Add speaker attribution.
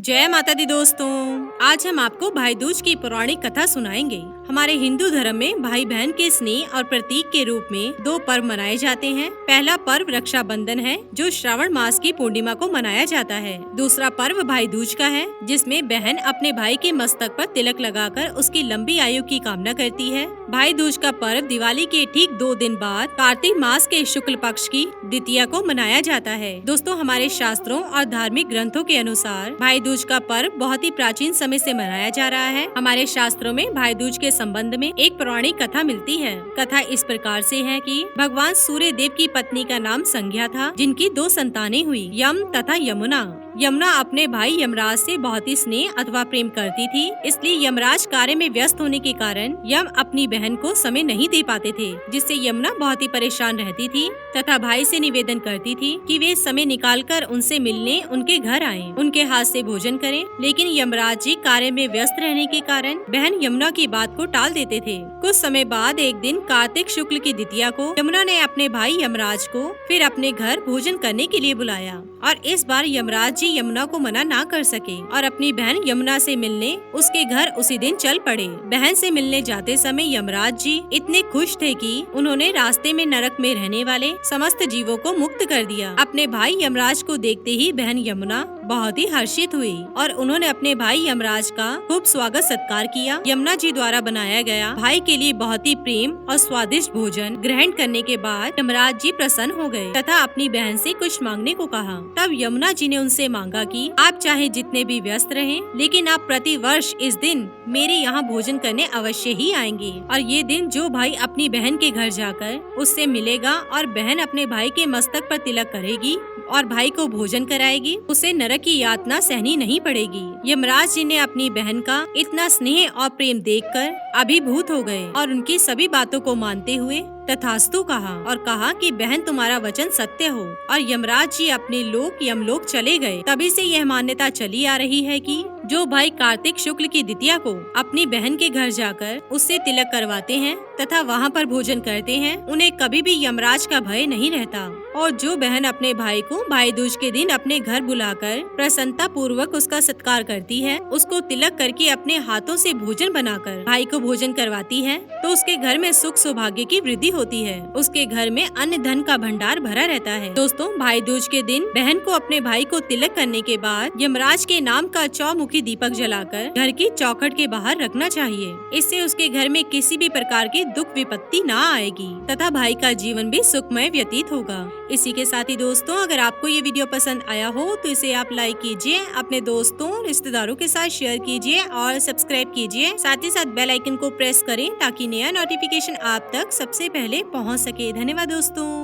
Speaker 1: जय माता दी दोस्तों। आज हम आपको भाई दूज की पौराणिक कथा सुनाएंगे। हमारे हिंदू धर्म में भाई बहन के स्नेह और प्रतीक के रूप में दो पर्व मनाए जाते हैं। पहला पर्व रक्षाबंधन है जो श्रावण मास की पूर्णिमा को मनाया जाता है। दूसरा पर्व भाई दूज का है जिसमें बहन अपने भाई के मस्तक पर तिलक लगाकर उसकी लंबी आयु की कामना करती है। भाई दूज का पर्व दिवाली के ठीक 2 दिन बाद कार्तिक मास के शुक्ल पक्ष की द्वितीया को मनाया जाता है। दोस्तों, हमारे शास्त्रों और धार्मिक ग्रंथों के अनुसार भाई दूज का पर्व बहुत ही प्राचीन समय से मनाया जा रहा है। हमारे शास्त्रों में भाई दूज के संबंध में एक पौराणिक कथा मिलती है। कथा इस प्रकार से है कि भगवान सूर्य देव की पत्नी का नाम संज्ञा था, जिनकी 2 संतानें हुई, यम तथा यमुना। यमुना अपने भाई यमराज से बहुत ही स्नेह अथवा प्रेम करती थी, इसलिए यमराज कार्य में व्यस्त होने के कारण यम अपनी बहन को समय नहीं दे पाते थे, जिससे यमुना बहुत ही परेशान रहती थी तथा भाई से निवेदन करती थी कि वे समय निकालकर उनसे मिलने उनके घर आएं, उनके हाथ से भोजन करें। लेकिन यमराज जी कार्य में व्यस्त रहने के कारण बहन यमुना की बात को टाल देते थे। कुछ समय बाद एक दिन कार्तिक शुक्ल की द्वितीया को यमुना ने अपने भाई यमराज को फिर अपने घर भोजन करने के लिए बुलाया और इस बार यमराज जी यमुना को मना ना कर सके और अपनी बहन यमुना से मिलने उसके घर उसी दिन चल पड़े। बहन से मिलने जाते समय यमराज जी इतने खुश थे कि उन्होंने रास्ते में नरक में रहने वाले समस्त जीवों को मुक्त कर दिया। अपने भाई यमराज को देखते ही बहन यमुना बहुत ही हर्षित हुई और उन्होंने अपने भाई यमराज का खूब स्वागत सत्कार किया। यमुना जी द्वारा बनाया गया भाई के लिए बहुत ही प्रेम और स्वादिष्ट भोजन ग्रहण करने के बाद यमराज जी प्रसन्न हो गए तथा अपनी बहन से कुछ मांगने को कहा। तब यमुना जी ने उनसे मांगा कि आप चाहे जितने भी व्यस्त रहें, लेकिन आप प्रति वर्ष इस दिन मेरे यहाँ भोजन करने अवश्य ही आएंगे। और ये दिन जो भाई अपनी बहन के घर जाकर उससे मिलेगा और बहन अपने भाई के मस्तक पर तिलक करेगी और भाई को भोजन कराएगी, उसे नरक की यातना सहनी नहीं पड़ेगी। यमराज जी ने अपनी बहन का इतना स्नेह और प्रेम देखकर अभिभूत हो गए और उनकी सभी बातों को मानते हुए तथास्तु कहा और कहा कि बहन तुम्हारा वचन सत्य हो। और यमराज जी अपने लोक यमलोक चले गए। तभी से यह मान्यता चली आ रही है कि जो भाई कार्तिक शुक्ल की द्वितीया को अपनी बहन के घर जाकर उससे तिलक करवाते हैं तथा वहाँ पर भोजन करते हैं, उन्हें कभी भी यमराज का भय नहीं रहता। और जो बहन अपने भाई को भाई दूज के दिन अपने घर बुलाकर प्रसन्नता पूर्वक उसका सत्कार करती है, उसको तिलक करके अपने हाथों से भोजन बनाकर भाई को भोजन करवाती है, तो उसके घर में सुख सौभाग्य की वृद्धि होती है। उसके घर में अन्न धन का भंडार भरा रहता है। दोस्तों, भाई दूज के दिन बहन को अपने भाई को तिलक करने के बाद यमराज के नाम का चौमुखी दीपक जलाकर घर की चौखट के बाहर रखना चाहिए। इससे उसके घर में किसी भी प्रकार की दुख विपत्ति ना आएगी तथा भाई का जीवन भी सुखमय व्यतीत होगा। इसी के साथ ही दोस्तों, अगर आपको ये वीडियो पसंद आया हो तो इसे आप लाइक कीजिए, अपने दोस्तों रिश्तेदारों के साथ शेयर कीजिए और सब्सक्राइब कीजिए। साथ ही साथ बेल आइकन को प्रेस करें ताकि नया नोटिफिकेशन आप तक सबसे पहले पहुंच सके। धन्यवाद दोस्तों।